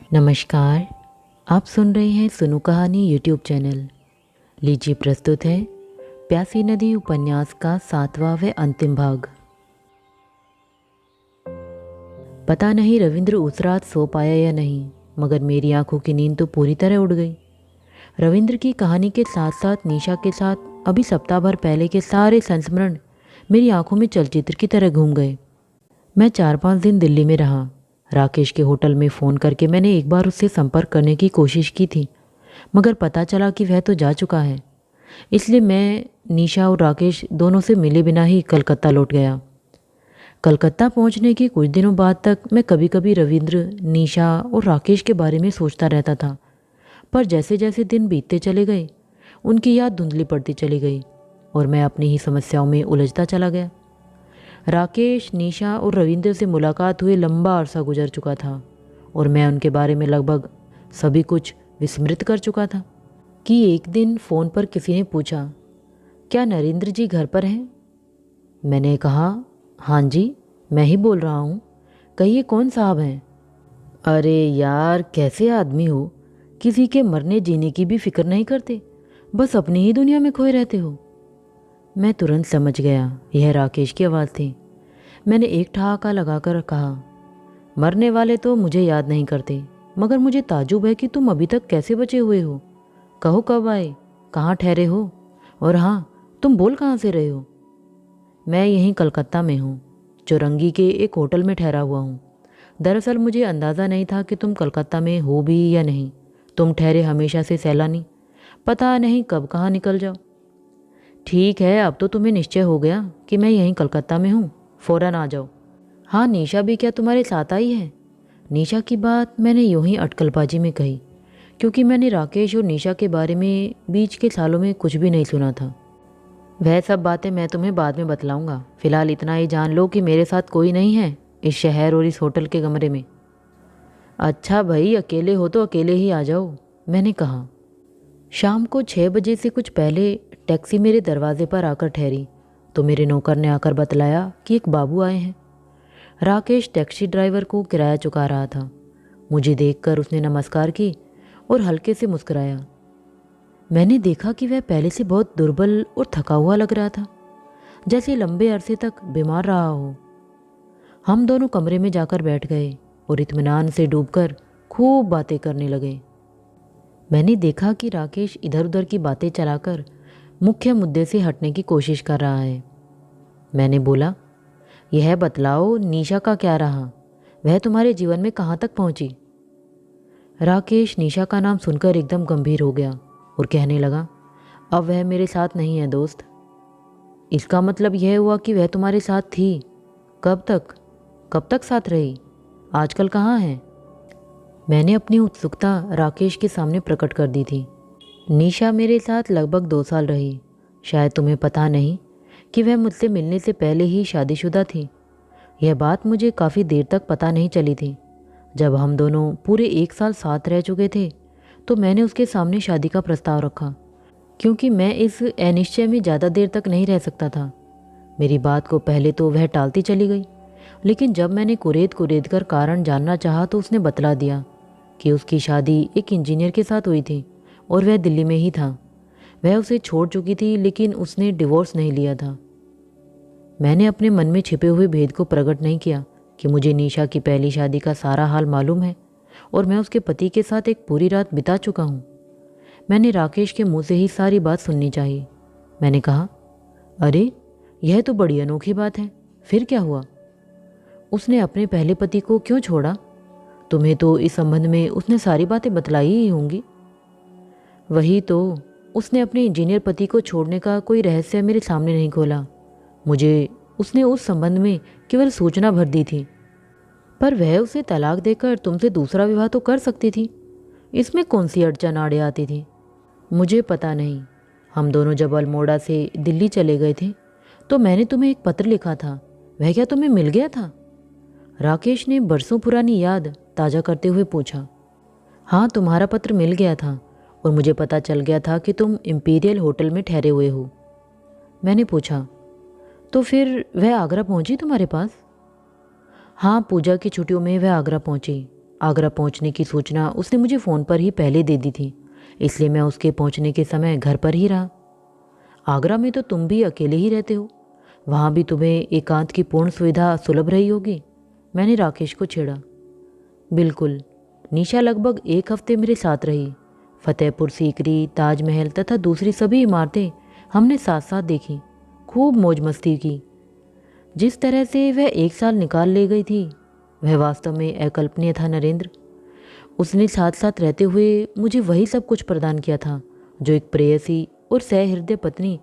नमस्कार। आप सुन रहे हैं सुनो कहानी यूट्यूब चैनल। लीजिए प्रस्तुत है प्यासी नदी उपन्यास का 7वां व अंतिम भाग। पता नहीं रविंद्र उस रात सो पाया या नहीं, मगर मेरी आंखों की नींद तो पूरी तरह उड़ गई। रविंद्र की कहानी के साथ साथ निशा के साथ अभी सप्ताह भर पहले के सारे संस्मरण मेरी आंखों में चलचित्र की तरह घूम गए। मैं 4-5 दिन दिल्ली में रहा। राकेश के होटल में फ़ोन करके मैंने एक बार उससे संपर्क करने की कोशिश की थी, मगर पता चला कि वह तो जा चुका है। इसलिए मैं निशा और राकेश दोनों से मिले बिना ही कलकत्ता लौट गया। कलकत्ता पहुंचने के कुछ दिनों बाद तक मैं कभी कभी रविंद्र, निशा और राकेश के बारे में सोचता रहता था, पर जैसे जैसे दिन बीतते चले गए उनकी याद धुंधली पड़ती चली गई और मैं अपनी ही समस्याओं में उलझता चला गया। राकेश, निशा और रविंद्र से मुलाकात हुए लंबा अरसा गुजर चुका था और मैं उनके बारे में लगभग सभी कुछ विस्मृत कर चुका था कि एक दिन फ़ोन पर किसी ने पूछा, क्या नरेंद्र जी घर पर हैं? मैंने कहा, हाँ जी, मैं ही बोल रहा हूँ। कहिए, कौन साहब हैं? अरे यार, कैसे आदमी हो, किसी के मरने जीने की भी फिक्र नहीं करते, बस अपनी ही दुनिया में खोए रहते हो। मैं तुरंत समझ गया यह राकेश की आवाज़ थी। मैंने एक ठहाका लगाकर कहा, मरने वाले तो मुझे याद नहीं करते, मगर मुझे ताजुब है कि तुम अभी तक कैसे बचे हुए हो। कहो, कब आए, कहाँ ठहरे हो, और हाँ, तुम बोल कहाँ से रहे हो? मैं यहीं कलकत्ता में हूँ, चौरंगी के एक होटल में ठहरा हुआ हूँ। दरअसल मुझे अंदाज़ा नहीं था कि तुम कलकत्ता में हो भी या नहीं। तुम ठहरे हमेशा से सैलानी, पता नहीं कब कहाँ निकल जाओ। ठीक है, अब तो तुम्हें निश्चय हो गया कि मैं यहीं कलकत्ता में हूँ, फ़ौरन आ जाओ। हाँ, निशा भी क्या तुम्हारे साथ आई है? निशा की बात मैंने यूं ही अटकलबाजी में कही, क्योंकि मैंने राकेश और निशा के बारे में बीच के सालों में कुछ भी नहीं सुना था। वह सब बातें मैं तुम्हें बाद में बतलाऊंगा, फिलहाल इतना ही जान लो कि मेरे साथ कोई नहीं है इस शहर और इस होटल के कमरे में। अच्छा भाई, अकेले हो तो अकेले ही आ जाओ, मैंने कहा। शाम को 6 बजे से कुछ पहले टैक्सी मेरे दरवाजे पर आकर ठहरी तो मेरे नौकर ने आकर बतलाया कि एक बाबू आए हैं। राकेश टैक्सी ड्राइवर को किराया चुका रहा था। मुझे देखकर उसने नमस्कार की और हल्के से मुस्कुराया। मैंने देखा कि वह पहले से बहुत दुर्बल और थका हुआ लग रहा था, जैसे लंबे अरसे तक बीमार रहा हो। हम दोनों कमरे में जाकर बैठ गए और इत्मीनान से डूबकर खूब बातें करने लगे। मैंने देखा कि राकेश इधर उधर की बातें चलाकर मुख्य मुद्दे से हटने की कोशिश कर रहा है। मैंने बोला, यह बतलाओ, निशा का क्या रहा? वह तुम्हारे जीवन में कहाँ तक पहुँची? राकेश निशा का नाम सुनकर एकदम गंभीर हो गया और कहने लगा, अब वह मेरे साथ नहीं है दोस्त। इसका मतलब यह हुआ कि वह तुम्हारे साथ थी? कब तक? कब तक साथ रही? आजकल कहाँ है? मैंने अपनी उत्सुकता राकेश के सामने प्रकट कर दी थी। निशा मेरे साथ लगभग 2 साल रही। शायद तुम्हें पता नहीं कि वह मुझसे मिलने से पहले ही शादीशुदा थी। यह बात मुझे काफ़ी देर तक पता नहीं चली थी। जब हम दोनों पूरे 1 साल साथ रह चुके थे तो मैंने उसके सामने शादी का प्रस्ताव रखा, क्योंकि मैं इस अनिश्चय में ज़्यादा देर तक नहीं रह सकता था। मेरी बात को पहले तो वह टालती चली गई, लेकिन जब मैंने कुरेद कुरेद कर कारण जानना चाहा तो उसने बतला दिया कि उसकी शादी एक इंजीनियर के साथ हुई थी और वह दिल्ली में ही था। वह उसे छोड़ चुकी थी, लेकिन उसने डिवोर्स नहीं लिया था। मैंने अपने मन में छिपे हुए भेद को प्रकट नहीं किया कि मुझे निशा की पहली शादी का सारा हाल मालूम है और मैं उसके पति के साथ एक पूरी रात बिता चुका हूँ। मैंने राकेश के मुंह से ही सारी बात सुननी चाहिए। मैंने कहा, अरे यह तो बड़ी अनोखी बात है, फिर क्या हुआ? उसने अपने पहले पति को क्यों छोड़ा? तुम्हें तो इस संबंध में उसने सारी बातें बतलाई ही होंगी। वही तो, उसने अपने इंजीनियर पति को छोड़ने का कोई रहस्य मेरे सामने नहीं खोला। मुझे उसने उस संबंध में केवल सूचना भर दी थी, पर वह उसे तलाक देकर तुमसे दूसरा विवाह तो कर सकती थी। इसमें कौन सी अड़चन आड़े आती थी? मुझे पता नहीं। हम दोनों जब अल्मोड़ा से दिल्ली चले गए थे तो मैंने तुम्हें एक पत्र लिखा था, वह क्या तुम्हें मिल गया था? राकेश ने बरसों पुरानी याद ताज़ा करते हुए पूछा। हाँ, तुम्हारा पत्र मिल गया था और मुझे पता चल गया था कि तुम इंपीरियल होटल में ठहरे हुए हो। मैंने पूछा, तो फिर वह आगरा पहुंची तुम्हारे पास? हाँ, पूजा की छुट्टियों में वह आगरा पहुंची। आगरा पहुंचने की सूचना उसने मुझे फ़ोन पर ही पहले दे दी थी, इसलिए मैं उसके पहुंचने के समय घर पर ही रहा। आगरा में तो तुम भी अकेले ही रहते हो, वहाँ भी तुम्हें एकांत की पूर्ण सुविधा सुलभ रही होगी। मैंने राकेश को छेड़ा। बिल्कुल, निशा लगभग 1 हफ्ते मेरे साथ रही। फतेहपुर सीकरी, ताजमहल तथा दूसरी सभी इमारतें हमने साथ साथ देखी, खूब मौज मस्ती की। जिस तरह से वह 1 साल निकाल ले गई थी वह वास्तव में अकल्पनीय था नरेंद्र। उसने साथ साथ रहते हुए मुझे वही सब कुछ प्रदान किया था जो एक प्रेयसी और सहृदय पत्नी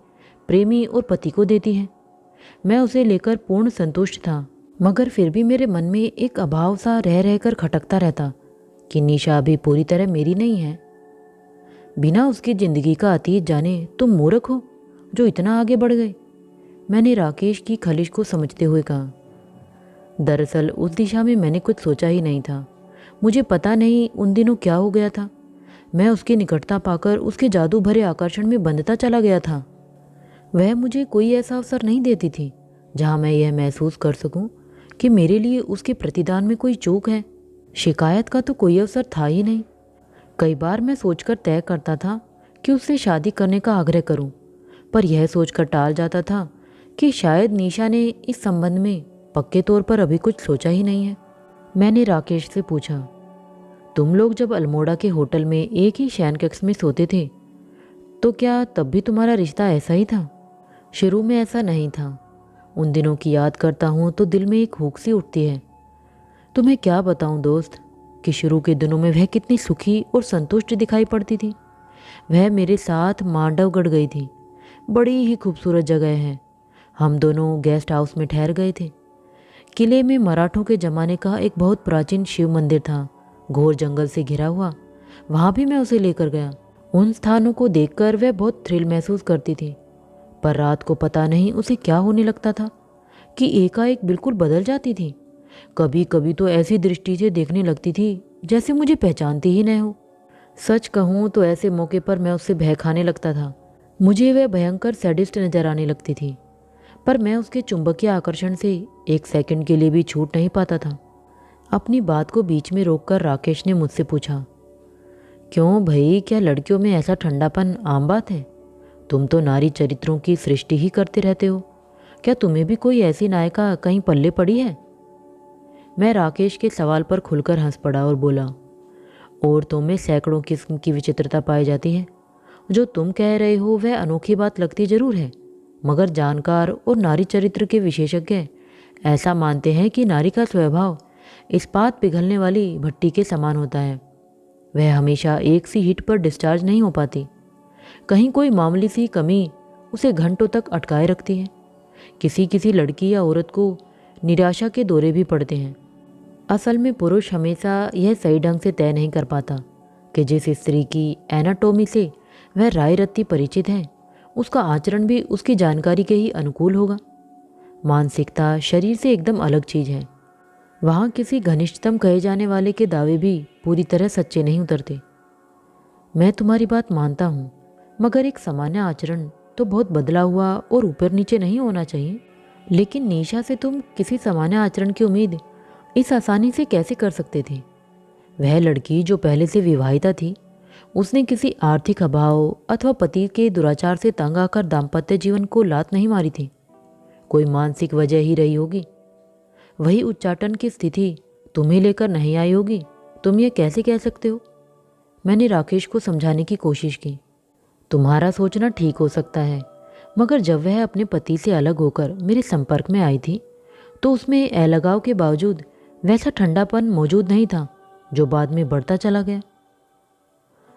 प्रेमी और पति को देती है। मैं उसे लेकर पूर्ण संतुष्ट था, मगर फिर भी मेरे मन में एक अभाव सा रह रहकर खटकता रहता कि निशा अभी पूरी तरह मेरी नहीं है। बिना उसकी ज़िंदगी का अतीत जाने तुम मूर्ख हो जो इतना आगे बढ़ गए, मैंने राकेश की खलिश को समझते हुए कहा। दरअसल उस दिशा में मैंने कुछ सोचा ही नहीं था। मुझे पता नहीं उन दिनों क्या हो गया था, मैं उसकी निकटता पाकर उसके जादू भरे आकर्षण में बंधता चला गया था। वह मुझे कोई ऐसा अवसर नहीं देती थी जहाँ मैं यह महसूस कर सकूं कि मेरे लिए उसके प्रतिदान में कोई चूक है। शिकायत का तो कोई अवसर था ही नहीं। कई बार मैं सोचकर तय करता था कि उससे शादी करने का आग्रह करूं, पर यह सोचकर टाल जाता था कि शायद निशा ने इस संबंध में पक्के तौर पर अभी कुछ सोचा ही नहीं है। मैंने राकेश से पूछा, तुम लोग जब अल्मोड़ा के होटल में एक ही शयन कक्ष में सोते थे तो क्या तब भी तुम्हारा रिश्ता ऐसा ही था? शुरू में ऐसा नहीं था। उन दिनों की याद करता हूँ तो दिल में एक हुक सी उठती है। तुम्हें क्या बताऊँ दोस्त कि शुरू के दिनों में वह कितनी सुखी और संतुष्ट दिखाई पड़ती थी। वह मेरे साथ मांडवगढ़ गई थी, बड़ी ही खूबसूरत जगह है। हम दोनों गेस्ट हाउस में ठहर गए थे। किले में मराठों के ज़माने का एक बहुत प्राचीन शिव मंदिर था, घोर जंगल से घिरा हुआ। वहाँ भी मैं उसे लेकर गया। उन स्थानों को देखकर वह बहुत थ्रिल महसूस करती थी, पर रात को पता नहीं उसे क्या होने लगता था कि एकाएक बिल्कुल बदल जाती थी। कभी कभी तो ऐसी दृष्टि से देखने लगती थी जैसे मुझे पहचानती ही न हो। सच कहूँ तो ऐसे मौके पर मैं उससे भय खाने लगता था। मुझे वह भयंकर सैडिस्ट नजर आने लगती थी, पर मैं उसके चुंबकीय आकर्षण से एक सेकंड के लिए भी छूट नहीं पाता था। अपनी बात को बीच में रोककर राकेश ने मुझसे पूछा, क्यों भाई, क्या लड़कियों में ऐसा ठंडापन आम बात है? तुम तो नारी चरित्रों की सृष्टि ही करते रहते हो। क्या तुम्हें भी कोई ऐसी नायिका कहीं पल्ले पड़ी है? मैं राकेश के सवाल पर खुलकर हंस पड़ा और बोला, औरतों में सैकड़ों किस्म की विचित्रता पाई जाती है। जो तुम कह रहे हो वह अनोखी बात लगती जरूर है, मगर जानकार और नारी चरित्र के विशेषज्ञ ऐसा मानते हैं कि नारी का स्वभाव इस्पात पिघलने वाली भट्टी के समान होता है। वह हमेशा एक सी हीट पर डिस्चार्ज नहीं हो पाती। कहीं कोई मामूली सी कमी उसे घंटों तक अटकाए रखती है। किसी किसी लड़की या औरत को निराशा के दौरे भी पड़ते हैं। असल में पुरुष हमेशा यह सही ढंग से तय नहीं कर पाता कि जिस स्त्री की एनाटॉमी से वह राय रत्ती परिचित है उसका आचरण भी उसकी जानकारी के ही अनुकूल होगा। मानसिकता शरीर से एकदम अलग चीज़ है। वहाँ किसी घनिष्ठतम कहे जाने वाले के दावे भी पूरी तरह सच्चे नहीं उतरते। मैं तुम्हारी बात मानता हूँ, मगर एक सामान्य आचरण तो बहुत बदला हुआ और ऊपर नीचे नहीं होना चाहिए। लेकिन निशा से तुम किसी सामान्य आचरण की उम्मीद इस आसानी से कैसे कर सकते थे? वह लड़की जो पहले से विवाहिता थी, उसने किसी आर्थिक अभाव अथवा पति के दुराचार से तंग आकर दाम्पत्य जीवन को लात नहीं मारी थी। कोई मानसिक वजह ही रही होगी। वही उच्चाटन की स्थिति तुम्हें लेकर नहीं आई होगी। तुम ये कैसे कह सकते हो? मैंने राकेश को समझाने की कोशिश की। तुम्हारा सोचना ठीक हो सकता है, मगर जब वह अपने पति से अलग होकर मेरे संपर्क में आई थी तो उसमें अलगाव के बावजूद वैसा ठंडापन मौजूद नहीं था जो बाद में बढ़ता चला गया।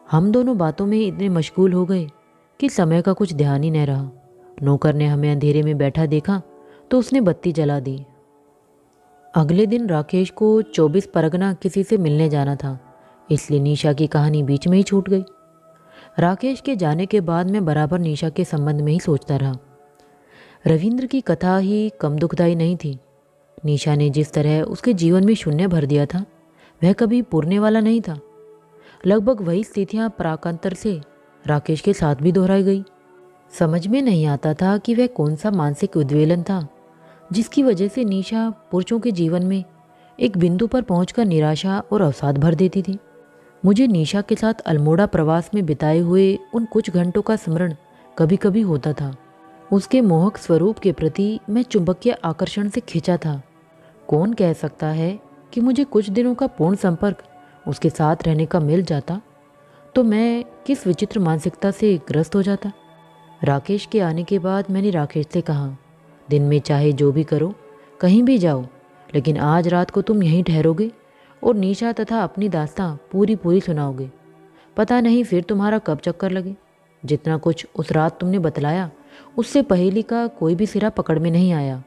हम दोनों बातों में इतने मशगूल हो गए कि समय का कुछ ध्यान ही न रहा। नौकर ने हमें अंधेरे में बैठा देखा तो उसने बत्ती जला दी। अगले दिन राकेश को 24 परगना किसी से मिलने जाना था, इसलिए निशा की कहानी बीच में ही छूट गई। राकेश के जाने के बाद मैं बराबर निशा के संबंध में ही सोचता रहा। रविंद्र की कथा ही कम दुखदाई नहीं थी। निशा ने जिस तरह उसके जीवन में शून्य भर दिया था वह कभी पूरने वाला नहीं था। लगभग वही स्थितियाँ प्राकांतर से राकेश के साथ भी दोहराई गई। समझ में नहीं आता था कि वह कौन सा मानसिक उद्वेलन था जिसकी वजह से निशा पुरुषों के जीवन में एक बिंदु पर पहुंचकर निराशा और अवसाद भर देती थी। मुझे निशा के साथ अल्मोड़ा प्रवास में बिताए हुए उन कुछ घंटों का स्मरण कभी कभी होता था। उसके मोहक स्वरूप के प्रति मैं चुंबकीय आकर्षण से खिंचा था। कौन कह सकता है कि मुझे कुछ दिनों का पूर्ण संपर्क उसके साथ रहने का मिल जाता तो मैं किस विचित्र मानसिकता से ग्रस्त हो जाता। राकेश के आने के बाद मैंने राकेश से कहा, दिन में चाहे जो भी करो, कहीं भी जाओ, लेकिन आज रात को तुम यहीं ठहरोगे और निशा तथा अपनी दास्तां पूरी पूरी सुनाओगे। पता नहीं फिर तुम्हारा कब चक्कर लगे। जितना कुछ उस रात तुमने बतलाया उससे पहेली का कोई भी सिरा पकड़ में नहीं आया।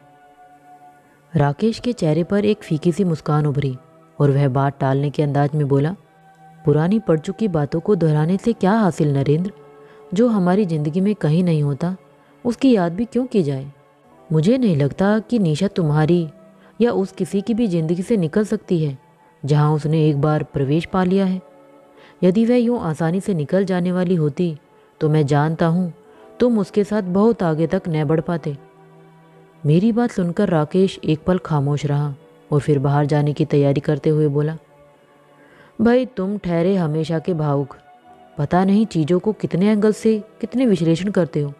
राकेश के चेहरे पर एक फीकी सी मुस्कान उभरी और वह बात टालने के अंदाज में बोला, पुरानी पड़ चुकी बातों को दोहराने से क्या हासिल नरेंद्र। जो हमारी ज़िंदगी में कहीं नहीं होता उसकी याद भी क्यों की जाए। मुझे नहीं लगता कि निशा तुम्हारी या उस किसी की भी ज़िंदगी से निकल सकती है जहां उसने एक बार प्रवेश पा लिया है। यदि वह यूं आसानी से निकल जाने वाली होती तो मैं जानता हूँ तुम उसके साथ बहुत आगे तक न बढ़ पाते। मेरी बात सुनकर राकेश एक पल खामोश रहा और फिर बाहर जाने की तैयारी करते हुए बोला, भाई तुम ठहरे हमेशा के भावुक। पता नहीं चीज़ों को कितने एंगल से कितने विश्लेषण करते हो।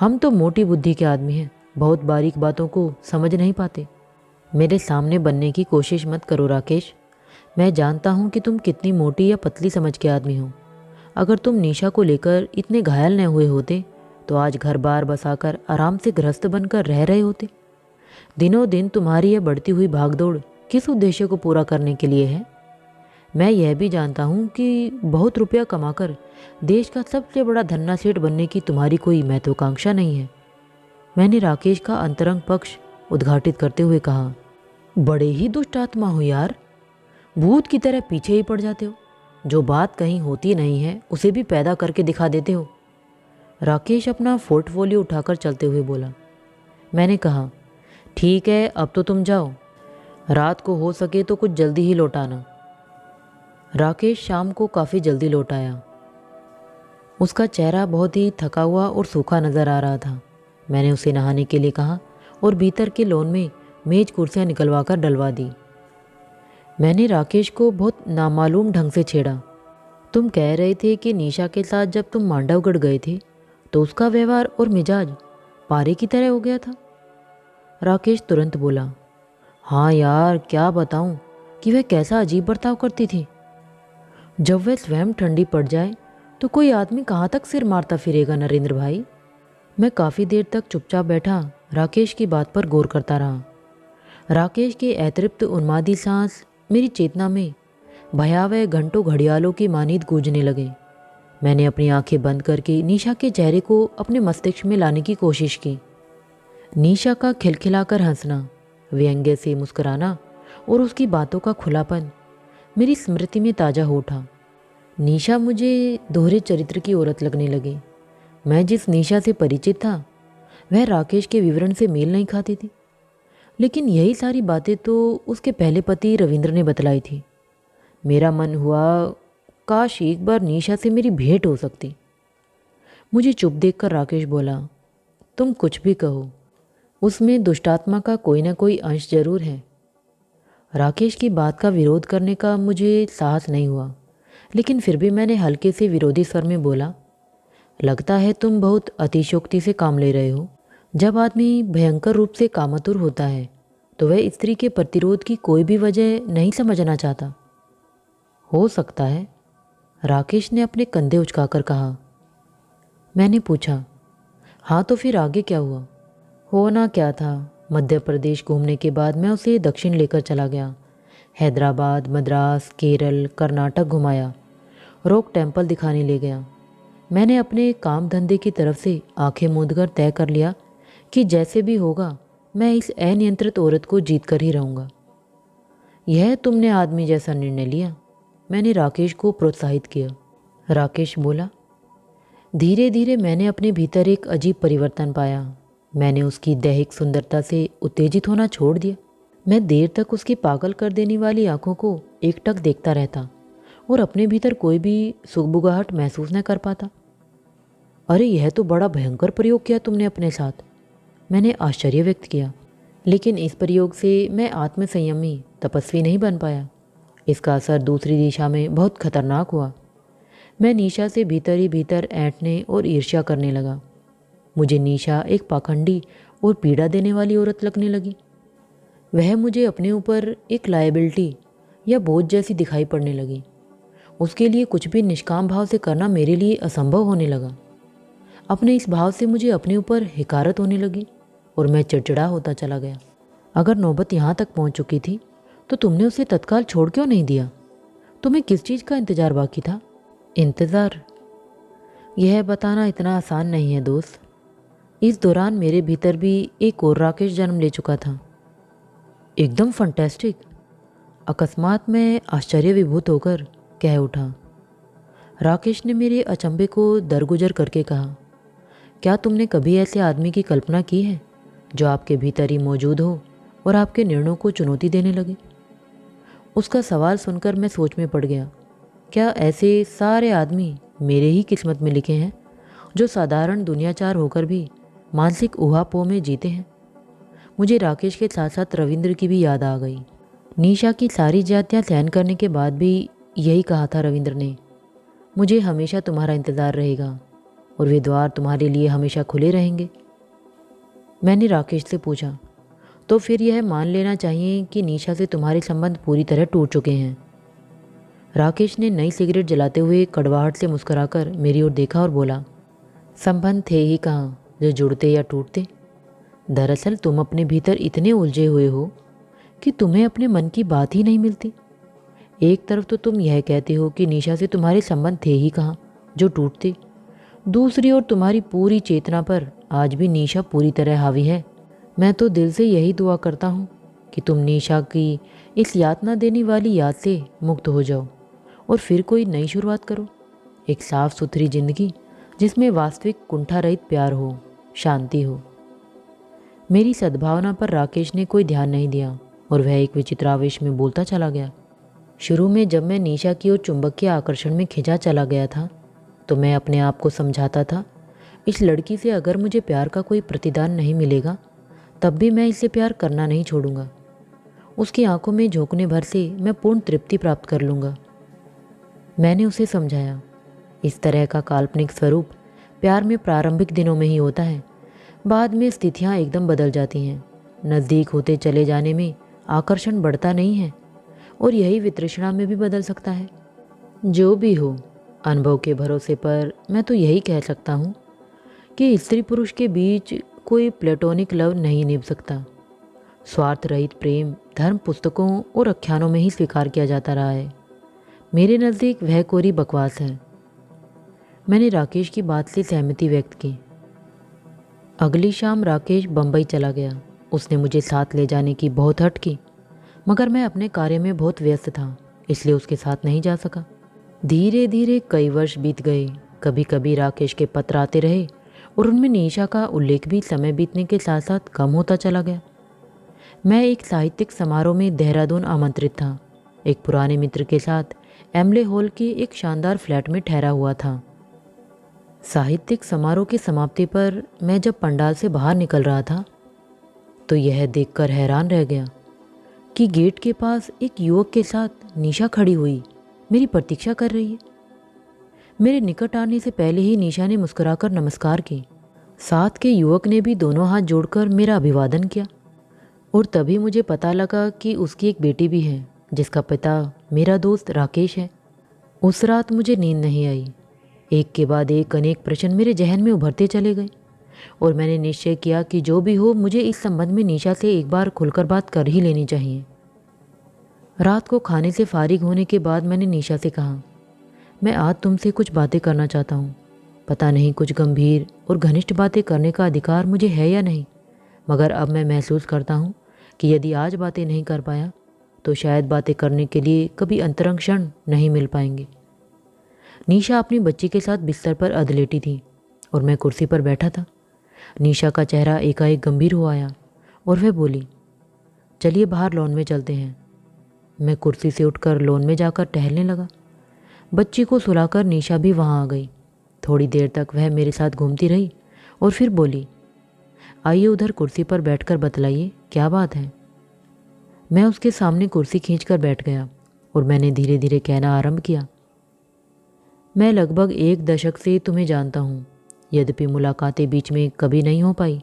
हम तो मोटी बुद्धि के आदमी हैं, बहुत बारीक बातों को समझ नहीं पाते। मेरे सामने बनने की कोशिश मत करो राकेश। मैं जानता हूँ कि तुम कितनी मोटी या पतली समझ के आदमी हो। अगर तुम निशा को लेकर इतने घायल न हुए होते तो आज घर बार बसाकर आराम से गृहस्थ बनकर रह रहे होते। दिनों दिन तुम्हारी यह बढ़ती हुई भागदौड़ किस उद्देश्य को पूरा करने के लिए है। मैं यह भी जानता हूँ कि बहुत रुपया कमाकर देश का सबसे बड़ा धन्ना सेठ बनने की तुम्हारी कोई महत्वाकांक्षा नहीं है। मैंने राकेश का अंतरंग पक्ष उद्घाटित करते हुए कहा, बड़े ही दुष्ट आत्मा हो यार। भूत की तरह पीछे ही पड़ जाते हो। जो बात कहीं होती नहीं है उसे भी पैदा करके दिखा देते हो। राकेश अपना पोर्टफोलियो उठाकर चलते हुए बोला। मैंने कहा, ठीक है अब तो तुम जाओ, रात को हो सके तो कुछ जल्दी ही लौटाना। राकेश शाम को काफ़ी जल्दी लौट आया। उसका चेहरा बहुत ही थका हुआ और सूखा नज़र आ रहा था। मैंने उसे नहाने के लिए कहा और भीतर के लॉन में मेज कुर्सियाँ निकलवा कर डलवा दी। मैंने राकेश को बहुत नामालूम ढंग से छेड़ा। तुम कह रहे थे कि निशा के साथ जब तुम मांडवगढ़ गए थे तो उसका व्यवहार और मिजाज पारे की तरह हो गया था। राकेश तुरंत बोला, हाँ यार क्या बताऊं कि वह कैसा अजीब बर्ताव करती थी। जब वह स्वयं ठंडी पड़ जाए तो कोई आदमी कहाँ तक सिर मारता फिरेगा नरेंद्र भाई। मैं काफ़ी देर तक चुपचाप बैठा राकेश की बात पर गौर करता रहा। राकेश के अतृप्त उन्मादी सांस मेरी चेतना में भयावह घंटों घड़ियालों की मानीत गूंजने लगे। मैंने अपनी आंखें बंद करके निशा के चेहरे को अपने मस्तिष्क में लाने की कोशिश की। निशा का खिलखिलाकर हंसना, व्यंग्य से मुस्कुराना और उसकी बातों का खुलापन मेरी स्मृति में ताज़ा हो उठा। निशा मुझे दोहरे चरित्र की औरत लगने लगी। मैं जिस निशा से परिचित था वह राकेश के विवरण से मेल नहीं खाती थी, लेकिन यही सारी बातें तो उसके पहले पति रविंद्र ने बतलाई थी। मेरा मन हुआ काश एक बार निशा से मेरी भेंट हो सकती। मुझे चुप देखकर राकेश बोला, तुम कुछ भी कहो, उसमें दुष्टात्मा का कोई ना कोई अंश जरूर है। राकेश की बात का विरोध करने का मुझे साहस नहीं हुआ, लेकिन फिर भी मैंने हल्के से विरोधी स्वर में बोला, लगता है तुम बहुत अतिशयोक्ति से काम ले रहे हो। जब आदमी भयंकर रूप से कामातुर होता है तो वह स्त्री के प्रतिरोध की कोई भी वजह नहीं समझना चाहता। हो सकता है, राकेश ने अपने कंधे उचकाकर कहा। मैंने पूछा, हाँ तो फिर आगे क्या हुआ? होना क्या था, मध्य प्रदेश घूमने के बाद मैं उसे दक्षिण लेकर चला गया। हैदराबाद, मद्रास, केरल, कर्नाटक घुमाया, रॉक टेम्पल दिखाने ले गया। मैंने अपने काम धंधे की तरफ से आंखें मूंदकर तय कर लिया कि जैसे भी होगा मैं इस अनियंत्रित औरत को जीत कर ही रहूँगा। यह तुमने आदमी जैसा निर्णय लिया, मैंने राकेश को प्रोत्साहित किया। राकेश बोला, धीरे धीरे मैंने अपने भीतर एक अजीब परिवर्तन पाया। मैंने उसकी दैहिक सुंदरता से उत्तेजित होना छोड़ दिया। मैं देर तक उसकी पागल कर देने वाली आंखों को एकटक देखता रहता और अपने भीतर कोई भी सुगबुगाहट महसूस न कर पाता। अरे यह तो बड़ा भयंकर प्रयोग किया तुमने अपने साथ, मैंने आश्चर्य व्यक्त किया। लेकिन इस प्रयोग से मैं आत्मसंयमी तपस्वी नहीं बन पाया। इसका असर दूसरी दिशा में बहुत खतरनाक हुआ। मैं निशा से भीतर ही भीतर ऐंठने और ईर्ष्या करने लगा। मुझे निशा एक पाखंडी और पीड़ा देने वाली औरत लगने लगी। वह मुझे अपने ऊपर एक लायबिलिटी या बोझ जैसी दिखाई पड़ने लगी। उसके लिए कुछ भी निष्काम भाव से करना मेरे लिए असंभव होने लगा। अपने इस भाव से मुझे अपने ऊपर हिकारत होने लगी और मैं चिड़चिड़ा होता चला गया। अगर नौबत यहाँ तक पहुँच चुकी थी तो तुमने उसे तत्काल छोड़ क्यों नहीं दिया? तुम्हें किस चीज़ का इंतज़ार बाकी था? इंतज़ार? यह बताना इतना आसान नहीं है दोस्त। इस दौरान मेरे भीतर भी एक और राकेश जन्म ले चुका था। एकदम फंटेस्टिक। अकस्मात मैं आश्चर्य विभूत होकर कह उठा। राकेश ने मेरे अचंभे को दरगुजर करके कहा, क्या तुमने कभी ऐसे आदमी की कल्पना की है जो आपके भीतर ही मौजूद हो और आपके निर्णयों को चुनौती देने लगे? उसका सवाल सुनकर मैं सोच में पड़ गया। क्या ऐसे सारे आदमी मेरे ही किस्मत में लिखे हैं जो साधारण दुनियाचार होकर भी मानसिक ऊहापोह में जीते हैं? मुझे राकेश के साथ साथ रविंद्र की भी याद आ गई। निशा की सारी ज्यादतियाँ सहन करने के बाद भी यही कहा था रविंद्र ने, मुझे हमेशा तुम्हारा इंतज़ार रहेगा और वे द्वार तुम्हारे लिए हमेशा खुले रहेंगे। मैंने राकेश से पूछा, तो फिर यह मान लेना चाहिए कि निशा से तुम्हारे संबंध पूरी तरह टूट चुके हैं? राकेश ने नई सिगरेट जलाते हुए कड़वाहट से मुस्कुराकर मेरी ओर देखा और बोला, संबंध थे ही कहाँ जो जुड़ते या टूटते। दरअसल तुम अपने भीतर इतने उलझे हुए हो कि तुम्हें अपने मन की बात ही नहीं मिलती। एक तरफ तो तुम यह कहते हो कि निशा से तुम्हारे संबंध थे ही कहाँ जो टूटते, दूसरी ओर तुम्हारी पूरी चेतना पर आज भी निशा पूरी तरह हावी है। मैं तो दिल से यही दुआ करता हूँ कि तुम निशा की इस यातना देने वाली याद से मुक्त हो जाओ और फिर कोई नई शुरुआत करो। एक साफ सुथरी जिंदगी जिसमें वास्तविक कुंठा रहित प्यार हो, शांति हो। मेरी सद्भावना पर राकेश ने कोई ध्यान नहीं दिया और वह एक विचित्र आवेश में बोलता चला गया। शुरू में जब मैं निशा की ओर चुंबकीय आकर्षण में खिंचा चला गया था तो मैं अपने आप को समझाता था, इस लड़की से अगर मुझे प्यार का कोई प्रतिदान नहीं मिलेगा तब भी मैं इसे प्यार करना नहीं छोड़ूंगा। उसकी आंखों में झोंकने भर से मैं पूर्ण तृप्ति प्राप्त कर लूँगा। मैंने उसे समझाया, इस तरह का काल्पनिक स्वरूप प्यार में प्रारंभिक दिनों में ही होता है, बाद में स्थितियाँ एकदम बदल जाती हैं। नज़दीक होते चले जाने में आकर्षण बढ़ता नहीं है और यही वितृष्णा में भी बदल सकता है। जो भी हो, अनुभव के भरोसे पर मैं तो यही कह सकता हूँ कि स्त्री पुरुष के बीच कोई प्लेटोनिक लव नहीं निभ सकता। स्वार्थ रहित प्रेम धर्म पुस्तकों और आख्यानों में ही स्वीकार किया जाता रहा है। मेरे नज़दीक वह कोरी बकवास है। मैंने राकेश की बात से सहमति व्यक्त की। अगली शाम राकेश बम्बई चला गया। उसने मुझे साथ ले जाने की बहुत हट की, मगर मैं अपने कार्य में बहुत व्यस्त था, इसलिए उसके साथ नहीं जा सका। धीरे धीरे कई वर्ष बीत गए। कभी कभी राकेश के पत्र आते रहे और उनमें निशा का उल्लेख भी समय बीतने के साथ साथ कम होता चला गया। मैं एक साहित्यिक समारोह में देहरादून आमंत्रित था। एक पुराने मित्र के साथ एमले हॉल के एक शानदार फ्लैट में ठहरा हुआ था। साहित्यिक समारोह की समाप्ति पर मैं जब पंडाल से बाहर निकल रहा था तो यह देखकर हैरान रह गया कि गेट के पास एक युवक के साथ निशा खड़ी हुई मेरी प्रतीक्षा कर रही है। मेरे निकट आने से पहले ही निशा ने मुस्कुराकर नमस्कार की। साथ के युवक ने भी दोनों हाथ जोड़कर मेरा अभिवादन किया और तभी मुझे पता लगा कि उसकी एक बेटी भी है जिसका पिता मेरा दोस्त राकेश है। उस रात मुझे नींद नहीं आई। एक के बाद एक अनेक प्रश्न मेरे जहन में उभरते चले गए और मैंने निश्चय किया कि जो भी हो मुझे इस संबंध में निशा से एक बार खुलकर बात कर ही लेनी चाहिए। रात को खाने से फारिग होने के बाद मैंने निशा से कहा, मैं आज तुमसे कुछ बातें करना चाहता हूँ। पता नहीं कुछ गंभीर और घनिष्ठ बातें करने का अधिकार मुझे है या नहीं, मगर अब मैं महसूस करता हूँ कि यदि आज बातें नहीं कर पाया तो शायद बातें करने के लिए कभी अंतरंग क्षण नहीं मिल पाएंगे। निशा अपनी बच्ची के साथ बिस्तर पर अधलेटी थी और मैं कुर्सी पर बैठा था। निशा का चेहरा एकाएक गंभीर हो आया और वह बोली, चलिए बाहर लॉन में चलते हैं। मैं कुर्सी से उठकर लॉन में जाकर टहलने लगा। बच्ची को सुलाकर निशा भी वहाँ आ गई। थोड़ी देर तक वह मेरे साथ घूमती रही और फिर बोली, आइए उधर कुर्सी पर बैठकर बतलाइए क्या बात है? मैं उसके सामने कुर्सी खींचकर बैठ गया और मैंने धीरे धीरे कहना आरंभ किया। मैं लगभग 1 दशक से तुम्हें जानता हूँ। यद्यपि मुलाकातें बीच में कभी नहीं हो पाई,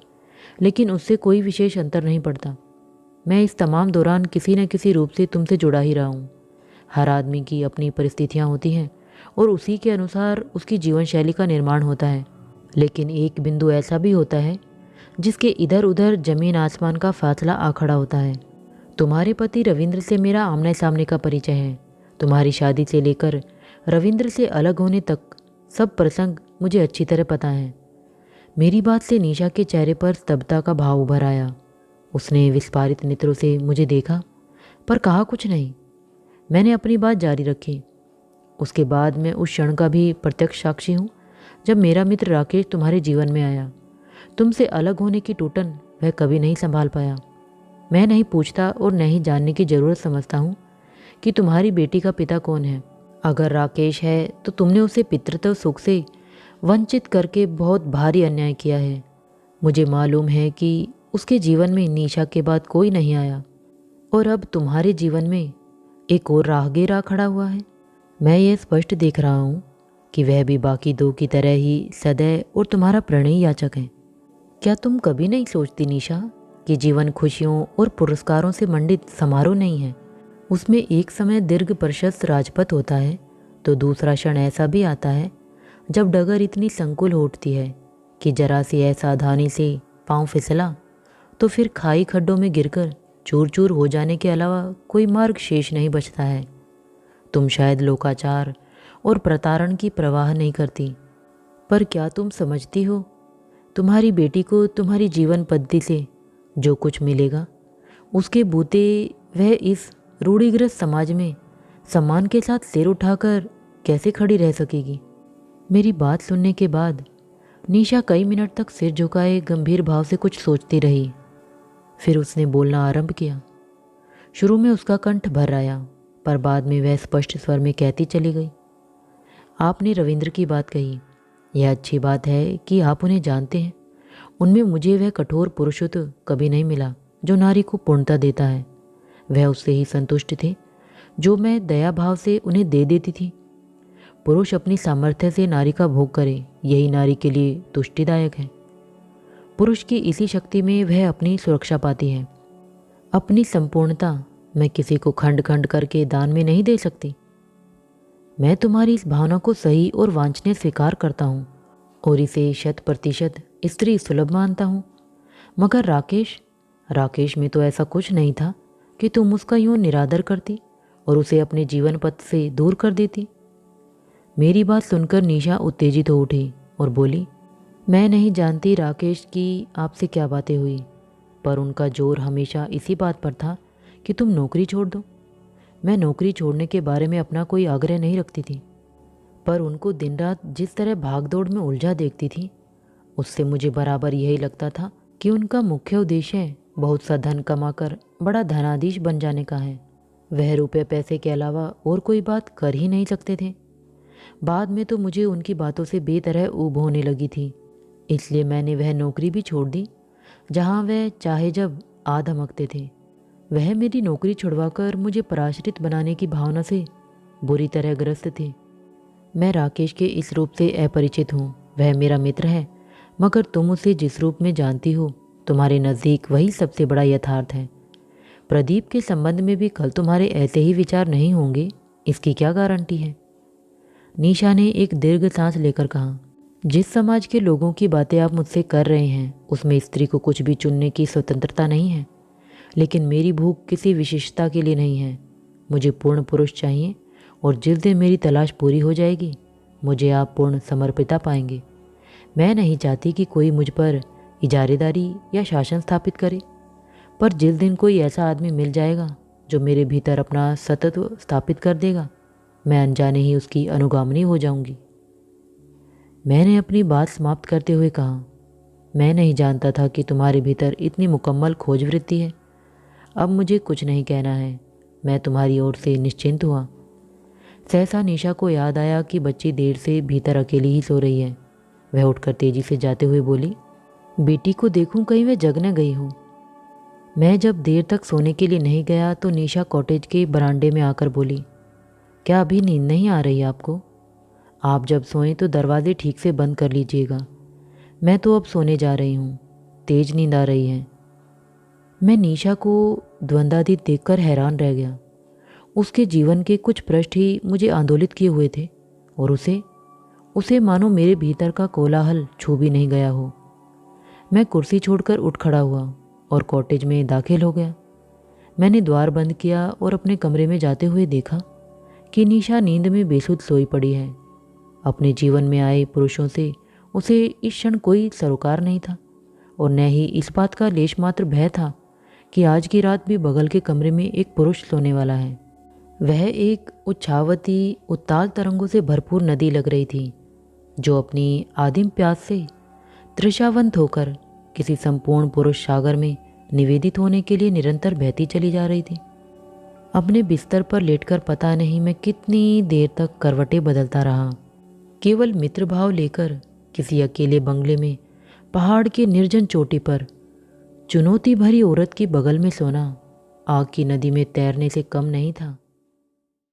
लेकिन उससे कोई विशेष अंतर नहीं पड़ता। मैं इस तमाम दौरान किसी न किसी रूप से तुमसे जुड़ा ही रहा हूँ। हर आदमी की अपनी परिस्थितियाँ होती हैं और उसी के अनुसार उसकी जीवन शैली का निर्माण होता है। लेकिन एक बिंदु ऐसा भी होता है जिसके इधर उधर जमीन आसमान का फासला आ खड़ा होता है। तुम्हारे पति रविंद्र से मेरा आमने सामने का परिचय है। तुम्हारी शादी से लेकर रविंद्र से अलग होने तक सब प्रसंग मुझे अच्छी तरह पता है। मेरी बात से निशा के चेहरे पर स्तब्धता का भाव उभर आया। उसने विस्फारित नेत्रों से मुझे देखा पर कहा कुछ नहीं। मैंने अपनी बात जारी रखी। उसके बाद मैं उस क्षण का भी प्रत्यक्ष साक्षी हूँ जब मेरा मित्र राकेश तुम्हारे जीवन में आया। तुमसे अलग होने की टूटन वह कभी नहीं संभाल पाया। मैं नहीं पूछता और न ही जानने की ज़रूरत समझता हूँ कि तुम्हारी बेटी का पिता कौन है। अगर राकेश है तो तुमने उसे पितृत्व सुख से वंचित करके बहुत भारी अन्याय किया है। मुझे मालूम है कि उसके जीवन में निशा के बाद कोई नहीं आया और अब तुम्हारे जीवन में एक और राहगीर आ खड़ा हुआ है। मैं ये स्पष्ट देख रहा हूँ कि वह भी बाकी दो की तरह ही सदैव और तुम्हारा प्रणयी याचक है। क्या तुम कभी नहीं सोचती निशा कि जीवन खुशियों और पुरस्कारों से मंडित समारोह नहीं है? उसमें एक समय दीर्घ प्रशस्त राजपथ होता है तो दूसरा क्षण ऐसा भी आता है जब डगर इतनी संकुल हो उठती है कि जरा सी असावधानी से पांव फिसला तो फिर खाई खड्डों में गिरकर चूर चूर हो जाने के अलावा कोई मार्ग शेष नहीं बचता है। तुम शायद लोकाचार और प्रताड़न की परवाह नहीं करती, पर क्या तुम समझती हो तुम्हारी बेटी को तुम्हारी जीवन पद्धति से जो कुछ मिलेगा उसके बूते वह इस रूढ़िग्रस्त समाज में सम्मान के साथ सिर उठाकर कैसे खड़ी रह सकेगी? मेरी बात सुनने के बाद निशा कई मिनट तक सिर झुकाए गंभीर भाव से कुछ सोचती रही। फिर उसने बोलना आरंभ किया। शुरू में उसका कंठ भर आया, पर बाद में वह स्पष्ट स्वर में कहती चली गई। आपने रविंद्र की बात कही। यह अच्छी बात है कि आप उन्हें जानते हैं। उनमें मुझे वह कठोर पुरुषत्व कभी नहीं मिला जो नारी को पूर्णता देता है। वह उससे ही संतुष्ट थे जो मैं दया भाव से उन्हें दे देती थी। पुरुष अपनी सामर्थ्य से नारी का भोग करे, यही नारी के लिए तुष्टिदायक है। पुरुष की इसी शक्ति में वह अपनी सुरक्षा पाती है। अपनी संपूर्णता मैं किसी को खंड खंड करके दान में नहीं दे सकती। मैं तुम्हारी इस भावना को सही और वांछनीय स्वीकार करता हूँ और इसे 100% स्त्री सुलभ मानता हूँ। मगर राकेश में तो ऐसा कुछ नहीं था कि तुम उसका यूं निरादर करती और उसे अपने जीवन पथ से दूर कर देती। मेरी बात सुनकर निशा उत्तेजित हो उठी और बोली, मैं नहीं जानती राकेश की आपसे क्या बातें हुई, पर उनका जोर हमेशा इसी बात पर था कि तुम नौकरी छोड़ दो। मैं नौकरी छोड़ने के बारे में अपना कोई आग्रह नहीं रखती थी, पर उनको दिन रात जिस तरह भागदौड़ में उलझा देखती थी उससे मुझे बराबर यही लगता था कि उनका मुख्य उद्देश्य बहुत सा धन कमाकर बड़ा धनाधीश बन जाने का है। वह रुपये पैसे के अलावा और कोई बात कर ही नहीं सकते थे। बाद में तो मुझे उनकी बातों से बेतरह ऊब होने लगी थी, इसलिए मैंने वह नौकरी भी छोड़ दी जहाँ वह चाहे जब आ धमकते थे। वह मेरी नौकरी छुड़वाकर मुझे पराश्रित बनाने की भावना से बुरी तरह ग्रस्त थे। मैं राकेश के इस रूप से अपरिचित हूँ। वह मेरा मित्र है, मगर तुम उसे जिस रूप में जानती हो तुम्हारे नज़दीक वही सबसे बड़ा यथार्थ है। प्रदीप के संबंध में भी कल तुम्हारे ऐसे ही विचार नहीं होंगे, इसकी क्या गारंटी है? निशा ने एक दीर्घ सांस लेकर कहा, जिस समाज के लोगों की बातें आप मुझसे कर रहे हैं उसमें स्त्री को कुछ भी चुनने की स्वतंत्रता नहीं है, लेकिन मेरी भूख किसी विशेषता के लिए नहीं है। मुझे पूर्ण पुरुष चाहिए और जिस दिन मेरी तलाश पूरी हो जाएगी मुझे आप पूर्ण समर्पिता पाएंगे। मैं नहीं चाहती कि कोई मुझ पर इजारेदारी या शासन स्थापित करे, पर जिस दिन कोई ऐसा आदमी मिल जाएगा जो मेरे भीतर अपना सतत्व स्थापित कर देगा, मैं अनजाने ही उसकी अनुगामिनी हो जाऊंगी। मैंने अपनी बात समाप्त करते हुए कहा, मैं नहीं जानता था कि तुम्हारे भीतर इतनी मुकम्मल खोज वृत्ति है। अब मुझे कुछ नहीं कहना है, मैं तुम्हारी ओर से निश्चिंत हुआ। सहसा निशा को याद आया कि बच्ची देर से भीतर अकेली ही सो रही है। वह उठकर तेजी से जाते हुए बोली, बेटी को देखूं कहीं वह जग न गई हो। मैं जब देर तक सोने के लिए नहीं गया तो निशा कॉटेज के बरामदे में आकर बोली, क्या अभी नींद नहीं आ रही आपको? आप जब सोएं तो दरवाजे ठीक से बंद कर लीजिएगा। मैं तो अब सोने जा रही हूँ, तेज नींद आ रही है। मैं निशा को द्वंद्वातीत देखकर हैरान रह गया। उसके जीवन के कुछ पृष्ठ ही मुझे आंदोलित किए हुए थे और उसे मानो मेरे भीतर का कोलाहल छू भी नहीं गया हो। मैं कुर्सी छोड़कर उठ खड़ा हुआ और कॉटेज में दाखिल हो गया। मैंने द्वार बंद किया और अपने कमरे में जाते हुए देखा कि निशा नींद में बेसुध सोई पड़ी है। अपने जीवन में आए पुरुषों से उसे इस क्षण कोई सरोकार नहीं था और न ही इस बात का लेश मात्र भय था कि आज की रात भी बगल के कमरे में एक पुरुष सोने वाला है। वह एक उच्छावती उत्ताल तरंगों से भरपूर नदी लग रही थी, जो अपनी आदिम प्यास से तृषावंत होकर किसी संपूर्ण पुरुष सागर में निवेदित होने के लिए निरंतर बहती चली जा रही थी। अपने बिस्तर पर लेटकर पता नहीं मैं कितनी देर तक करवटें बदलता रहा, केवल मित्र भाव लेकर किसी अकेले बंगले में पहाड़ के निर्जन चोटी पर चुनौती भरी औरत की बगल में सोना आग की नदी में तैरने से कम नहीं था।